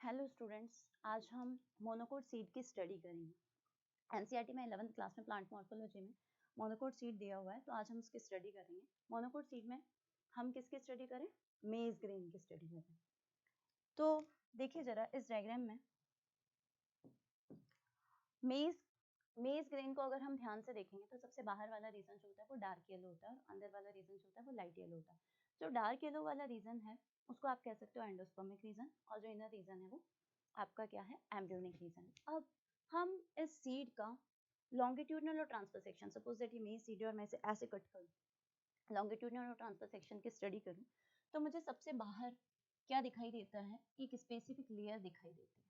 Hello students, आज हम monocot seed की स्टडी करेंगे। एनसीईआरटी में 11th क्लास में प्लांट मॉर्फोलॉजी में मोनोकोट सीड दिया हुआ है, तो आज हम उसकी स्टडी करेंगे। मोनोकोट सीड में हम किसकी स्टडी करें? मेज ग्रेन की स्टडी करें। तो देखिए जरा इस डायग्राम में मेज ग्रेन को अगर हम ध्यान से देखेंगे तो सबसे बाहर वाला रीजन जो होता है वो डार्क येलो होता है और अंदर वाला रीजन जो होता है वो लाइट येलो होता है। जो डार्क येलो वाला रीजन है उसको आप कह सकते हो एंडोस्पर्मिक रीजन, और जो इनर रीजन है वो आपका क्या है? Embryonic region. अब हम इस सीड का लॉन्गिट्यूडनल और ट्रांसफर सेक्शन, सपोज दैट ये मेरी सीड है और मैं इसे ऐसे कट करूं, लॉन्गिट्यूडनल और ट्रांसफर सेक्शन की स्टडी करूं, तो मुझे सबसे बाहर क्या दिखाई देता है? एक स्पेसिफिक लेयर दिखाई देती है।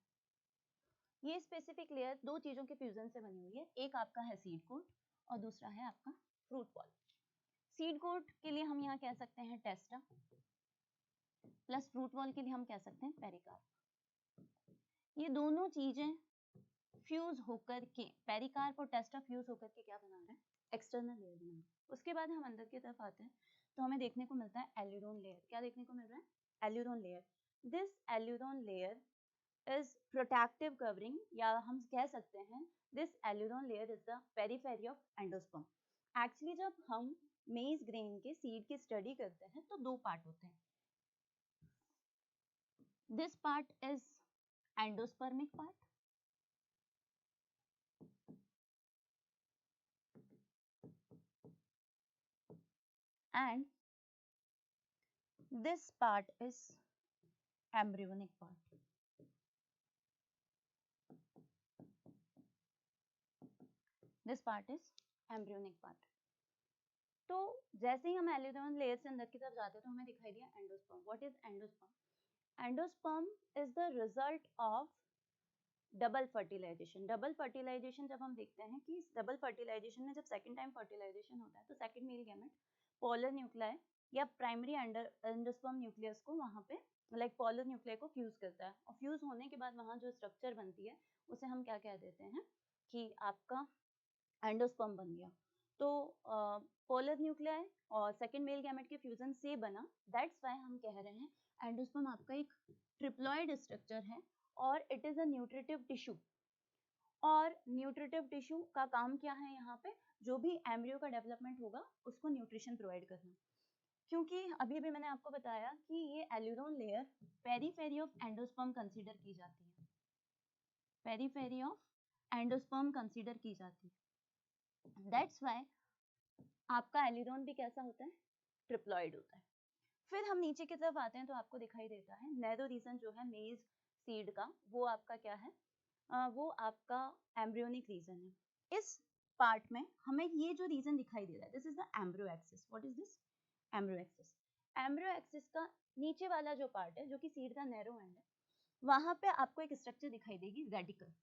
ये स्पेसिफिक लेयर दो चीजों के फ्यूजन से बनी हुई है। एक आपका है सीड कोट और दूसरा है आपका फ्रूट बॉल। सीड कोट के लिए हम यहाँ कह सकते हैं टेस्टा, प्लस फ्रूट बॉल के लिए हम कह सकते हैं पेरिकार्प। ये दोनों चीजें फ्यूज होकर के, पेरिकार्प और टेस्टा फ्यूज होकर के क्या बना रहे हैं? एक्सटर्नल लेयर बना रहे हैं। उसके बाद हम अंदर की तरफ आते हैं तो हमें देखने को मिलता है एल्यूरोन लेयर। क्या देखने को मिल रहा है? Aleurone layer. This aleurone layer is protective covering, या हम कह सकते हैं this alluron layer is the periphery of endosperm. Actually जब हम मेज ग्रेन के सीड की स्टडी करते हैं तो दो पार्ट होते हैं। This part is endospermic part and this part is embryonic part. This part is embryonic part. तो जैसे ही हम एल्यूरोन लेयर से अंदर की तरफ जाते हैं तो हमें दिखाई दिया endosperm. What is endosperm? Endosperm is the result of double fertilisation. Double fertilisation जब हम देखते हैं कि डबल फर्टिलाइजेशन में जब सेकंड टाइम फर्टिलाइजेशन होता है तो second male gamete polar nuclei या प्राइमरी एंडोस्पर्म न्यूक्लियस को वहां पे लाइक पोलर न्यूक्लियाई को फ्यूज करता है, और फ्यूज होने के बाद वहां जो स्ट्रक्चर बनती है उसे हम क्या कह देते हैं कि आपका एंडोस्पर्म बन गया। तो पोलर न्यूक्लियाई और सेकंड मेल गैमेट के फ्यूजन से बना, दैट्स व्हाई हम कह रहे हैं एंडोस्पर्म आपका एक ट्रिप्लॉइड स्ट्रक्चर है और it is a nutritive tissue. और न्यूट्रिटिव टिश्यू का काम क्या है? यहाँ पे जो भी एम्ब्रियो का डेवलपमेंट होगा उसको न्यूट्रिशन प्रोवाइड करना। क्योंकि अभी भी मैंने आपको बताया कि ये aleurone layer periphery of endosperm consider की जाती है, पेरीफेरी ऑफ एंडोस्पर्म कंसीडर की जाती है। दैट्स व्हाई आपका एल्यूरोन भी कैसा होता है? ट्रिप्लॉइड होता है। फिर हम नीचे की तरफ आते हैं तो आपको दिखाई देता है नैरो रीजन जो है मेज सीड का, वो आपका क्या है? वो आपका एम्ब्रियोनिक रीजन है। इस पार्ट में हमें ये जो रीजन दिखाई दे रहा है, this is the embryo axis. What is this? Embryo axis. Embryo axis का नीचे वाला जो पार्ट है जो कि सीड का नैरो एंड है, वहां पे आपको एक स्ट्रक्चर दिखाई देगी, रेडिकल।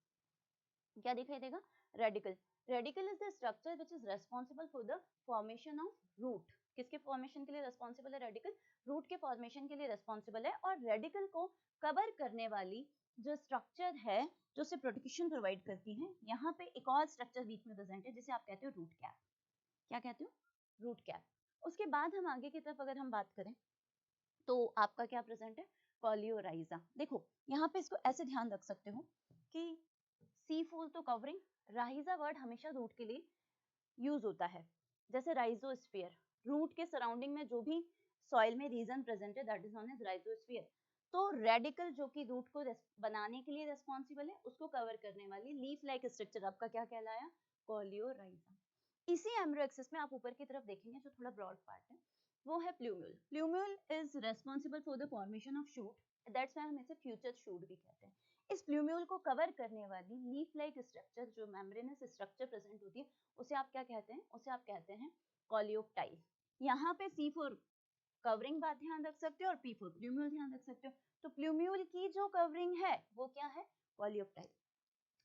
क्या दिखाई देगा? Radicle. Radicle is the structure which is responsible for the formation of root. किसके फॉर्मेशन के लिए रेस्पॉन्सिबल है रेडिकल? रूट के फॉर्मेशन के लिए रेस्पॉन्सिबल है। और रेडिकल को कवर करने वाली जो स्ट्रक्चर है जो उसे प्रोटेक्शन प्रोवाइड करती है, यहाँ पे एक और स्ट्रक्चर बीच में प्रेजेंट है जिसे आप कहते हो रूट कैप। क्या कहते हो? Root cap. उसके बाद हम आगे की तरफ अगर हम बात करें तो आपका क्या प्रेजेंट है? कोलियोराइजा। देखो यहाँ पे इसको ऐसे ध्यान रख सकते हो कि सी फूल तो कवरिंग, राइजा वर्ड हमेशा रूट के लिए यूज होता है। जैसे राइजोस्फीयर, रूट के सराउंडिंग में जो भी सॉइल में रीजन प्रेजेंट है that is known as rhizosphere. तो रेडिकल जो कि रूट को बनाने के लिए रेस्पॉन्सिबल है, उसको कवर करने वाली लीफ लाइक स्ट्रक्चर आपका क्या कहलाया? कोलियोराइजा। इसी एम्ब्रियो एक्सिस में आप ऊपर की तरफ देखेंगे जो थोड़ा ब्रॉड पार्ट है वो है plumule. Plumule is responsible for the formation of shoot, that's why हम इसे फ्यूचर शूट भी कहते हैं। इस प्लूम्यूल को कवर करने वाली लीफ लाइक स्ट्रक्चर जो मेम्ब्रेनस स्ट्रक्चर प्रेजेंट होती है उसे आप क्या कहते हैं? उसे आप कहते हैं कोलियोप्टाइल। यहाँ पे C4 कवरिंग बात ध्यान रख सकते हो और P4 प्लूम्यूल ध्यान रख सकते हो। तो प्लूम्यूल की जो कवरिंग है वो क्या है? कोलियोप्टाइल।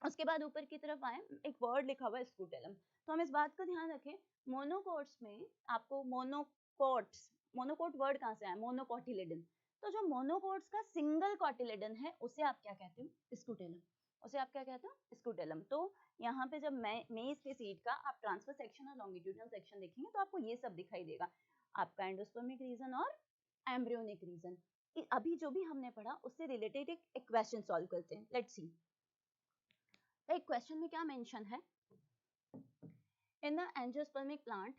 उसके बाद ऊपर की तरफ आए, एक वर्ड लिखा हुआ है स्कूटेलम। तो हम इस बात का ध्यान रखें, मोनोकोट्स में आपको मोनोकोट वर्ड कहाँ से आया? मोनोकोटिलेडन। तो जो मोनोकोट्स का सिंगल कोटिलेडन है उसे आप क्या कहते हो? स्कूटेलम। उसे आप क्या कहते हो? स्कूटेलम। तो यहाँ पे जब मेज के सीड का आप ट्रांसफर सेक्शन और लॉन्गिट्यूडनल सेक्शन देखेंगे तो आपको ये सब दिखाई देगा, आपका एंडोस्पर्मिक रीजन और एम्ब्रियोनिक रीजन। अभी जो भी हमने पढ़ा उससे रिलेटेड एक इक्वेशन सॉल्व करते हैं. Let's see. एक क्वेश्चन में क्या मेंशन है? In the angiospermic plant,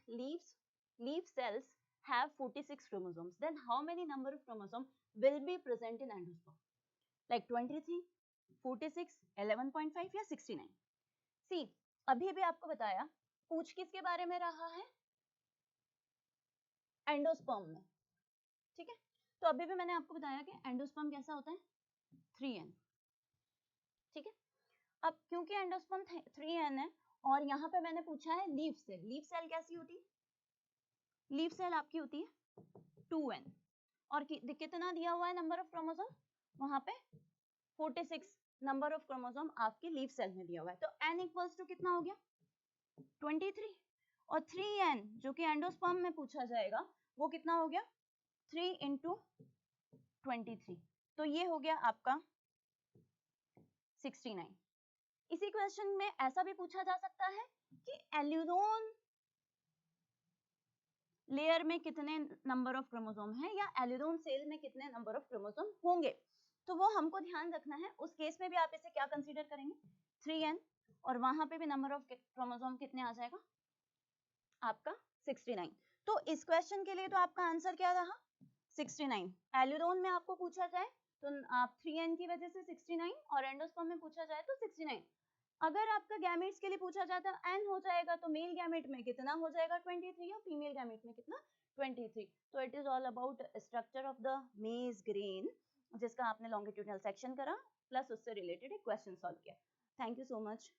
leaf cells have 46 chromosomes. Then how many number of chromosomes will be present in endosperm? Like 23, 46, 11.5 या 69? See, अभी भी आपको बताया, पूछ किसके बारे में रहा है? एंडोस्पर्म में. ठीक है, तो अभी भी मैंने आपको बताया कि एंडोस्पर्म कैसा होता है? 3n. ठीक है, अब क्योंकि एंडोस्पर्म 3n है और यहाँ पे मैंने पूछा है लीफ सेल. लीफ सेल कैसी होती है? लीफ सेल आपकी होती है 2n. और कितना दिया हुआ है नंबर ऑफ क्रोमोसोम? वहां पे 46 नंबर ऑफ क्रोमोसोम आपके लीफ सेल में दिया हुआ है. तो n इक्वल्स टू कितना हो गया? 23. और 3n जो कि एंडोस्पर्म में पूछा जाएगा वो कितना हो गया? 3 इंटू 23. तो ये हो गया आपका 69. इसी क्वेश्चन में ऐसा भी पूछा जा सकता है कि एल्यूरोन लेयर में कितने नंबर ऑफ क्रोमोसोम है या एल्यूरोन सेल में कितने नंबर ऑफ क्रोमोसोम होंगे. तो वो हमको ध्यान रखना है. उस केस में भी आप इसे क्या कंसीडर करेंगे? 3n. और वहां पे भी नंबर ऑफ क्रोमोसोम कितने आ जाएगा? आपका 69. तो इस क्वेश्चन के लिए तो आपका आंसर क्या रहा? 69. एल्यूरोन में आपको पूछा जाए तो आप 3n की वजह से 69 और एंडोस्पर्म में पूछा जाए तो 69. अगर आपका गैमेट्स के लिए पूछा जाता है n हो जाएगा तो मेल गैमेट में कितना हो जाएगा? 23. और फीमेल गैमेट में कितना? 23. तो it is all about structure of the मेज ग्रेन जिसका आपने लॉन्गिट्यूडनल सेक्शन करा प्लस उससे रिलेटेड एक क्वेश्चन सॉल्व किया. Thank you so much.